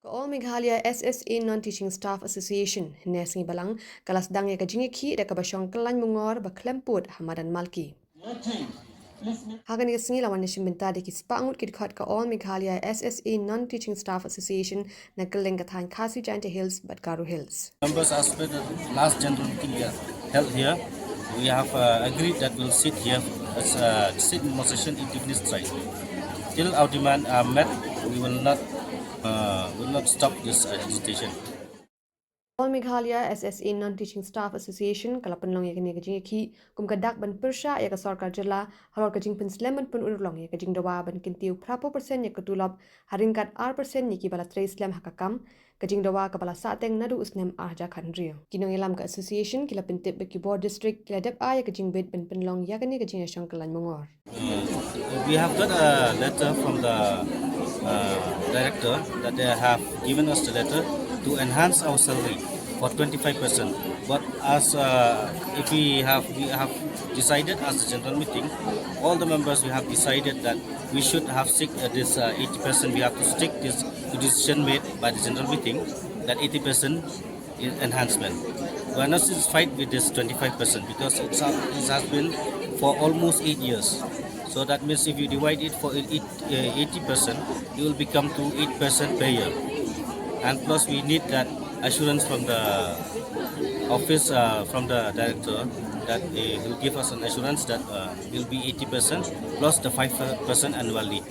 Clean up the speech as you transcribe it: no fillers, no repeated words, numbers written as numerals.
All Meghalaya SSA Non-Teaching Staff Association Nesngi Balang kalas Sdang ya jingiakhih da kabasyong kelan mungor ba khlem put hamadan malki. Hagan ya sengi lawan nation minta de kispangut kit khat ka All Meghalaya SSA Non-Teaching Staff Association na keleng kathan Khasi Giant Hills but Garu Hills. Members asked the last general meeting held here. We have agreed that we'll sit here as sit in session in evening strike. Till our demand are met, we will not stop this agitation. All Meghalaya SSA Non-Teaching Staff Association kalapan long ya kini jingiakhih kum kadak ban persha ya ka sarkar Jylla halor ka jingpin sleman pun urlong ya ka jingdawa ban kintiu prapo persen ya ketulab haringkat R% ya ki bala 3 slem hakakam ka jingdawa ka bala sateng nadu usnem arja khandrio kinong ilam ka association kila pintip be board district kila dep a ya ka jingbet ban penlong ya kani ka jinga shangkalan mongor. We have got a letter from the director that they have given us the letter to enhance our salary for 25%. But as if we have decided as a general meeting, all the members we have decided that we should have stick this 80%. We have to stick this decision made by the general meeting that 80% is enhancement. We are not satisfied with this 25% because it has been for almost 8 years. So that means if you divide it for 80%, it will become to 8% per year. And plus we need that assurance from the office, from the director, that he will give us an assurance that it will be 80% plus the 5% annual leave.